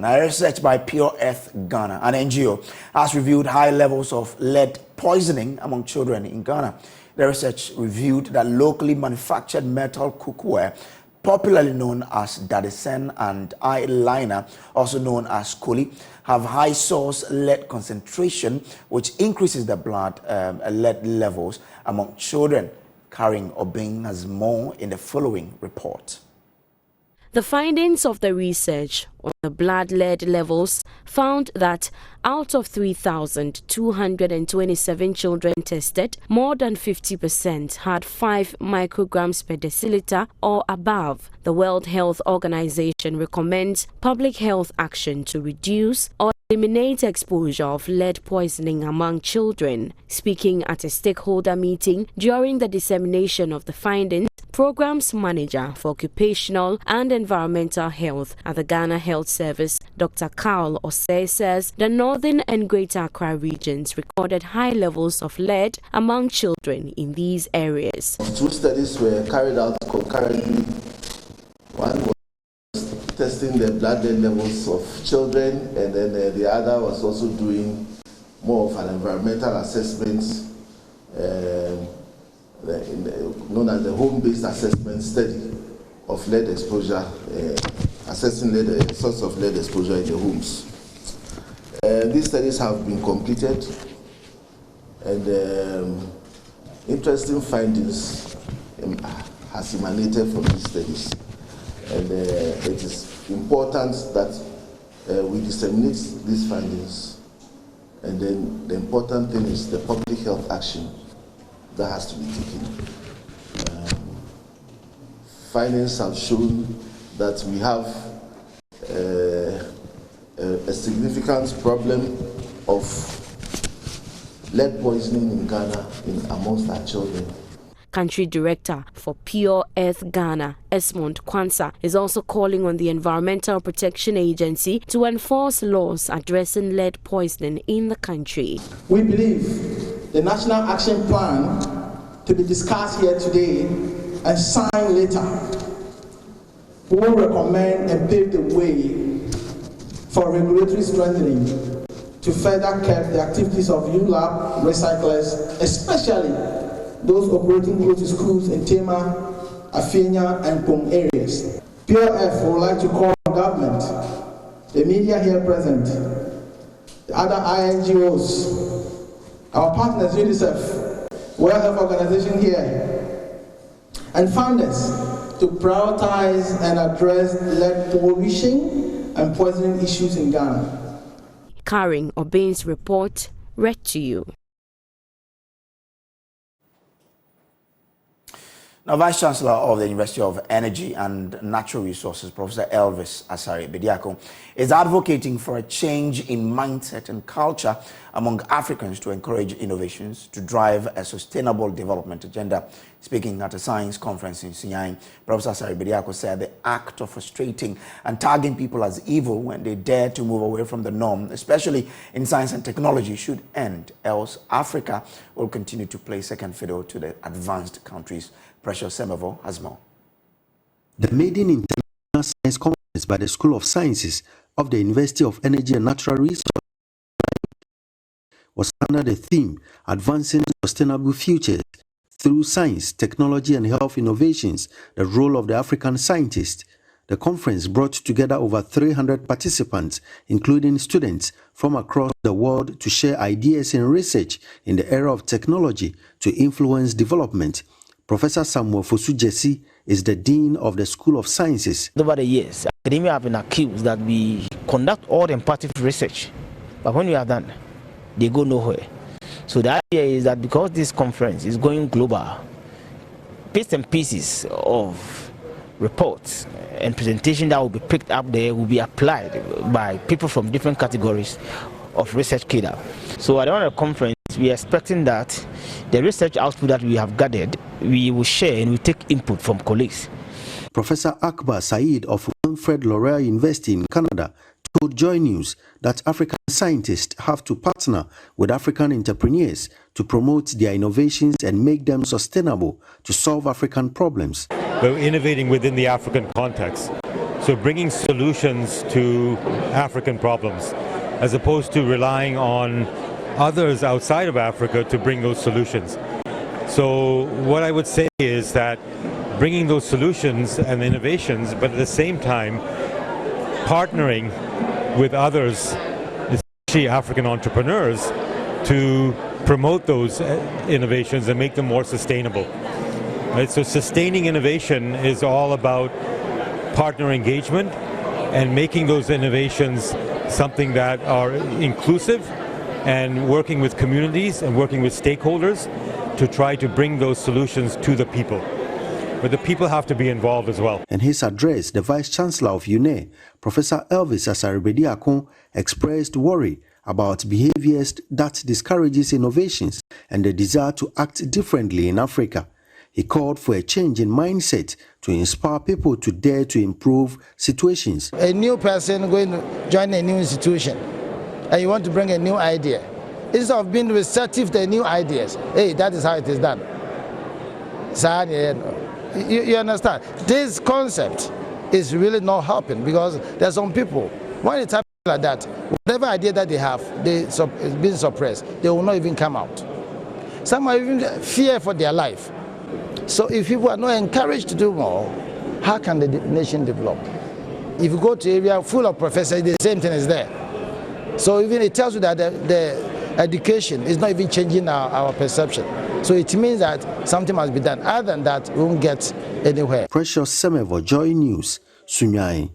Now, research by Pure Earth Ghana, an NGO, has revealed high levels of lead poisoning among children in Ghana. The research revealed that locally manufactured metal cookware, popularly known as dadisen and eyeliner, also known as koli, have high source lead concentration, which increases the blood lead levels among children. Karen Obing has more in the following report. The findings of the research on the blood lead levels found that out of 3,227 children tested, more than 50% had 5 micrograms per deciliter or above. The World Health Organization recommends public health action to reduce or eliminate exposure of lead poisoning among children. Speaking at a stakeholder meeting during the dissemination of the findings, Programs Manager for Occupational and Environmental Health at the Ghana Health Service, Dr. Carl Osei, says the northern and greater Accra regions recorded high levels of lead among children in these areas. 2 studies were carried out concurrently. One was testing the blood lead levels of children, and then the other was also doing more of an environmental assessment, known as the home-based assessment study of lead exposure, assessing the source of lead exposure in the homes. These studies have been completed, and interesting findings has emanated from these studies. And it is important that we disseminate these findings, and then the important thing is the public health action that has to be taken. Findings have shown that we have a significant problem of lead poisoning in Ghana amongst our children. Country Director for Pure Earth Ghana, Esmond Kwanzaa, is also calling on the Environmental Protection Agency to enforce laws addressing lead poisoning in the country. We believe the National Action Plan to be discussed here today and signed later will recommend and pave the way for regulatory strengthening to further curb the activities of ULAB recyclers, especially those operating close to schools in Tema, Afenia, and Pong areas. Pure Earth would like to call on government, the media here present, the other INGOs, our partners, UNICEF, World Health Organization here, and funders to prioritize and address lead pollution and poisoning issues in Ghana. Karen Obing's report read to you. Now, Vice Chancellor of the University of Energy and Natural Resources, Professor Elvis Asare Bediako, is advocating for a change in mindset and culture among Africans to encourage innovations to drive a sustainable development agenda. Speaking at a science conference in Sinyang, Professor Asare Bediako said the act of frustrating and tagging people as evil when they dare to move away from the norm, especially in science and technology, should end, else Africa will continue to play second fiddle to the advanced countries. Precious Semevo has more. The Maiden International Science Conference by the School of Sciences of the University of Energy and Natural Resources was under the theme Advancing Sustainable Futures Through Science, Technology and Health Innovations, the Role of the African Scientist. The conference brought together over 300 participants, including students from across the world, to share ideas in research in the era of technology to influence development. Professor Samuel Fosu Jesse is the Dean of the School of Sciences. Over the years, academia have been accused that we conduct all the imperative research, but when we are done, they go nowhere. So the idea is that because this conference is going global, bits and pieces of reports and presentation that will be picked up there will be applied by people from different categories of research cadre. So at the end of the conference, we are expecting that the research output that we have gathered, we will share and we take input from colleagues. Professor Akbar Said of Wilfrid Laurier University in Canada told Joy News that African scientists have to partner with African entrepreneurs to promote their innovations and make them sustainable to solve African problems. We're innovating within the African context. So bringing solutions to African problems, as opposed to relying on others outside of Africa to bring those solutions. So what I would say is that bringing those solutions and innovations, but at the same time partnering with others, especially African entrepreneurs, to promote those innovations and make them more sustainable. Right? So sustaining innovation is all about partner engagement and making those innovations something that are inclusive, and working with communities and working with stakeholders to try to bring those solutions to the people. But the people have to be involved as well. In his address, the Vice Chancellor of UNE, Professor Elvis Asare-Bediako, expressed worry about behaviors that discourages innovations and the desire to act differently in Africa. He called for a change in mindset to inspire people to dare to improve situations. A new person going to join a new institution and you want to bring a new idea. Instead of being receptive to new ideas, hey, that is how it is done. You understand? This concept is really not helping, because there's some people, when it's happening like that, whatever idea that they have, it's being suppressed. They will not even come out. Some are even fear for their life. So if people are not encouraged to do more, how can the nation develop? If you go to an area full of professors, the same thing is there. So even it tells you that the education is not even changing our perception. So it means that something must be done. Other than that, we won't get anywhere. Precious Semevo, Joy News, Sunyai.